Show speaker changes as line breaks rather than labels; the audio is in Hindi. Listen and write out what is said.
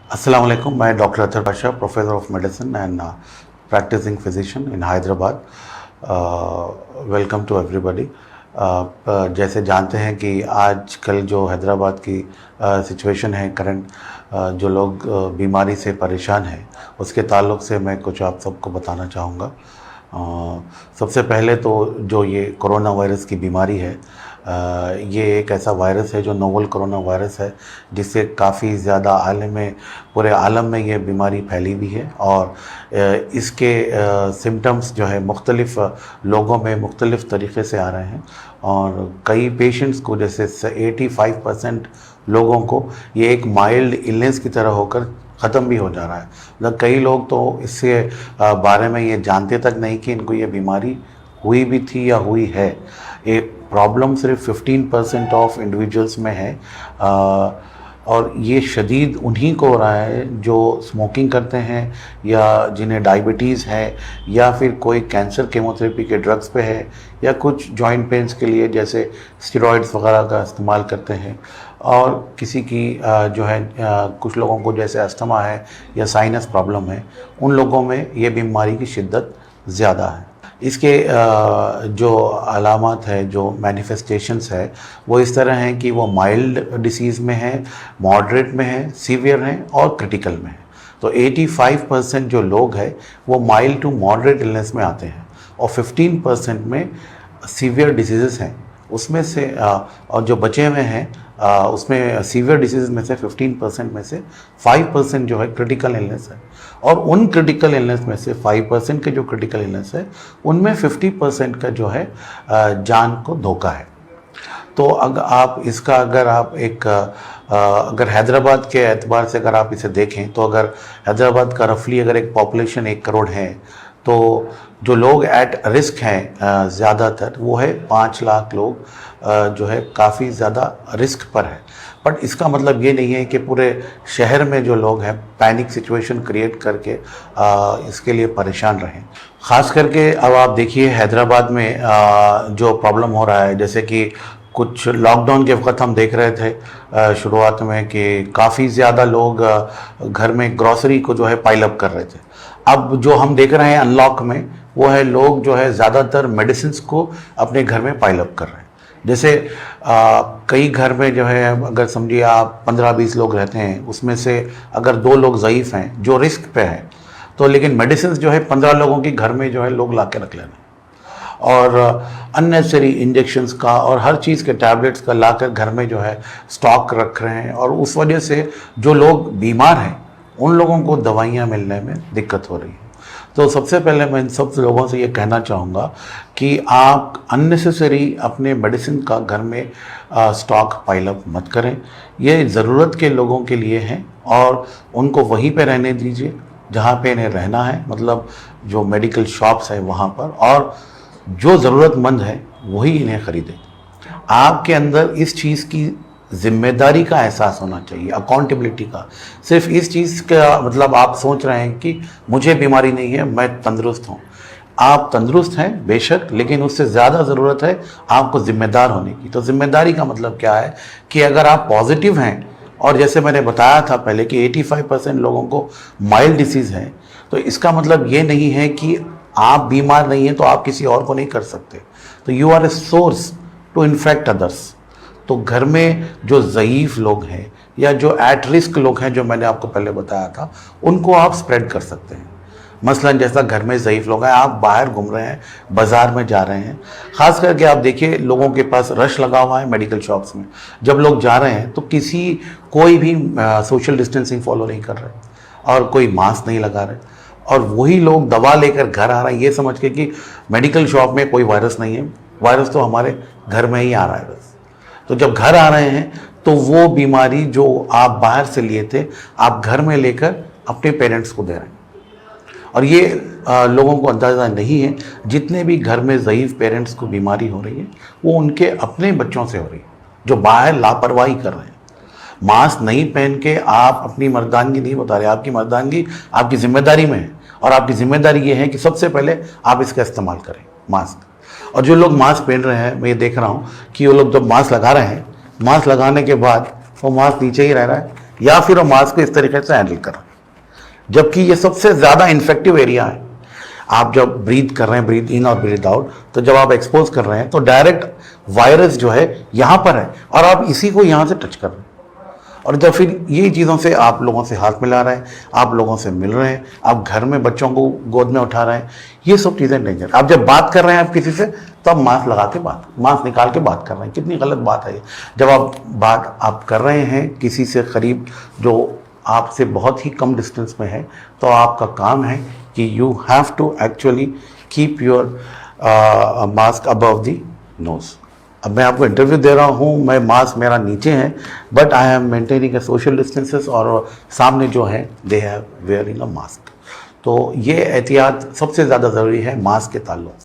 Assalamu alaikum. मैं doctor Athar Badshah, professor of medicine and practising physician in Hyderabad. Welcome to everybody. जैसे जानते हैं कि आजकल जो हैदराबाद की सिचुएशन है करंट, जो लोग बीमारी से परेशान हैं उसके ताल्लुक़ से मैं कुछ आप सबको बताना चाहूँगा। सबसे पहले तो जो ये कोरोना वायरस की बीमारी है, ये एक ऐसा वायरस है जो नोवल कोरोना वायरस है, जिससे काफ़ी ज़्यादा पूरे आलम में ये बीमारी फैली हुई है। और इसके सिम्टम्स जो है मुख्तलिफ़ लोगों में मुख्तलिफ़ तरीक़े से आ रहे हैं। और कई पेशेंट्स को, जैसे 85% लोगों को ये एक माइल्ड इलनेस की तरह होकर ख़त्म भी हो जा रहा है। मतलब कई लोग तो इससे बारे में ये जानते तक नहीं कि इनको ये बीमारी हुई भी थी या हुई है। ये प्रॉब्लम सिर्फ 15% ऑफ इंडिविजुअल्स में है। और ये शदीद उन्हीं को हो रहा है जो स्मोकिंग करते हैं, या जिन्हें डायबिटीज़ है, या फिर कोई कैंसर केमोथेरेपी के ड्रग्स पे है, या कुछ जॉइंट पेन्स के लिए जैसे स्टेरॉइड्स वगैरह का इस्तेमाल करते हैं। और किसी की जो है कुछ लोगों को जैसे अस्थमा है या साइनस प्रॉब्लम है, उन लोगों में ये बीमारी की शिद्दत ज़्यादा है। इसके जो अलामत है, जो मैनिफेस्टेशंस है, वो इस तरह हैं कि वो माइल्ड डिसीज़ में है, मॉडरेट में है, सीवियर हैं और क्रिटिकल में है। तो 85% जो लोग हैं वो माइल्ड टू मॉडरेट इलनेस में आते हैं, और 15% में सीवियर डिसीज़ हैं। उसमें से और जो बचे हुए हैं उसमें सीवियर डिसीज़ में से 15% में से 5% जो है क्रिटिकल इलनेस है। और उन क्रिटिकल इलनेस में से 5% के जो क्रिटिकल इलनेस है, उनमें 50% का जो है जान को धोखा है। तो अगर आप अगर हैदराबाद के एतबार से अगर आप इसे देखें, तो अगर हैदराबाद का रफली अगर एक पॉपुलेशन 1 करोड़ है, तो जो लोग एट रिस्क हैं ज़्यादातर वो है 5 लाख लोग, जो है काफ़ी ज़्यादा रिस्क पर है। बट इसका मतलब ये नहीं है कि पूरे शहर में जो लोग हैं पैनिक सिचुएशन क्रिएट करके इसके लिए परेशान रहें। ख़ास करके अब आप देखिए हैदराबाद में जो प्रॉब्लम हो रहा है, जैसे कि कुछ लॉकडाउन के वक्त हम देख रहे थे शुरुआत में कि काफ़ी ज़्यादा लोग घर में ग्रॉसरी को जो है पाइल अप कर रहे थे। अब जो हम देख रहे हैं अनलॉक में, वो है लोग जो है ज़्यादातर मेडिसिन्स को अपने घर में पाइल अप कर रहे हैं। जैसे कई घर में जो है, अगर समझिए आप 15-20 लोग रहते हैं, उसमें से अगर 2 लोग ज़ईफ़ हैं जो रिस्क पे हैं, तो लेकिन मेडिसिन्स जो है 15 लोगों की घर में जो है लोग ला के रख ले रहे हैं। और अननेसेसरी इंजेक्शंस का और हर चीज़ के टैबलेट्स का लाकर घर में जो है स्टॉक रख रहे हैं। और उस वजह से जो लोग बीमार हैं उन लोगों को दवाइयाँ मिलने में दिक्कत हो रही है। तो सबसे पहले मैं इन सब लोगों से ये कहना चाहूँगा कि आप अननेसेसरी अपने मेडिसिन का घर में स्टॉक पाइल अप मत करें। ये ज़रूरत के लोगों के लिए हैं, और उनको वहीं पे रहने दीजिए जहाँ पे इन्हें रहना है, मतलब जो मेडिकल शॉप्स है वहाँ पर। और जो ज़रूरतमंद है वही इन्हें ख़रीदें। आपके अंदर इस चीज़ की ज़िम्मेदारी का एहसास होना चाहिए, अकाउंटेबिलिटी का। सिर्फ इस चीज़ का मतलब आप सोच रहे हैं कि मुझे बीमारी नहीं है, मैं तंदुरुस्त हूँ। आप तंदुरुस्त हैं बेशक, लेकिन उससे ज़्यादा ज़रूरत है आपको ज़िम्मेदार होने की। तो ज़िम्मेदारी का मतलब क्या है कि अगर आप पॉजिटिव हैं, और जैसे मैंने बताया था पहले कि 85% लोगों को माइल्ड डिसीज़ है, तो इसका मतलब ये नहीं है कि आप बीमार नहीं हैं तो आप किसी और को नहीं कर सकते। तो you are a source to infect others. तो घर में जो ज़ईफ़ लोग हैं या जो एट रिस्क लोग हैं, जो मैंने आपको पहले बताया था, उनको आप स्प्रेड कर सकते हैं। मसलन जैसा घर में ज़ईफ़ लोग हैं, आप बाहर घूम रहे हैं, बाज़ार में जा रहे हैं, ख़ास करके आप देखिए लोगों के पास रश लगा हुआ है मेडिकल शॉप्स में। जब लोग जा रहे हैं तो कोई भी सोशल डिस्टेंसिंग फॉलो नहीं कर रहे और कोई मास्क नहीं लगा रहे, और वही लोग दवा लेकर घर आ रहे हैं ये समझ के कि मेडिकल शॉप में कोई वायरस नहीं है, वायरस तो हमारे घर में ही आ रहा है बस। तो जब घर आ रहे हैं तो वो बीमारी जो आप बाहर से लिए थे, आप घर में लेकर अपने पेरेंट्स को दे रहे हैं। और ये लोगों को अंदाज़ा नहीं है, जितने भी घर में ज़ईफ़ पेरेंट्स को बीमारी हो रही है वो उनके अपने बच्चों से हो रही है, जो बाहर लापरवाही कर रहे हैं। मास्क नहीं पहन के आप अपनी मर्दानगी नहीं बता रहे, आपकी मर्दानगी आपकी ज़िम्मेदारी में है। और आपकी ज़िम्मेदारी ये है कि सबसे पहले आप इसका इस्तेमाल करें, मास्क। और जो लोग मास्क पहन रहे हैं, मैं ये देख रहा हूँ कि वो लोग जब मास्क लगा रहे हैं, मास्क लगाने के बाद वो मास्क नीचे ही रह रहा है, या फिर वो मास्क को इस तरीके से हैंडल कर रहे हैं, जबकि ये सबसे ज़्यादा इन्फेक्टिव एरिया है। आप जब ब्रीथ कर रहे हैं, ब्रीथ इन और ब्रीथ आउट, तो जब आप एक्सपोज कर रहे हैं तो डायरेक्ट वायरस जो है यहाँ पर है और आप इसी को यहाँ से टच कर रहे हैं। और जब फिर ये चीज़ों से आप लोगों से हाथ मिला रहे हैं, आप लोगों से मिल रहे हैं, आप घर में बच्चों को गोद में उठा रहे हैं, ये सब चीज़ें डेंजर। आप जब बात कर रहे हैं आप किसी से, तो आप मास्क लगा के मास्क निकाल के बात कर रहे हैं, कितनी गलत बात है ये। जब आप कर रहे हैं किसी से करीब जो आपसे बहुत ही कम डिस्टेंस में है, तो आपका काम है कि you have to actually keep your mask above the nose. अब मैं आपको इंटरव्यू दे रहा हूँ, मैं मास्क मेरा नीचे है, but I am maintaining A social distances, और सामने जो है they have wearing a mask. तो ये एहतियात सबसे ज़्यादा ज़रूरी है मास्क के ताल्लुक।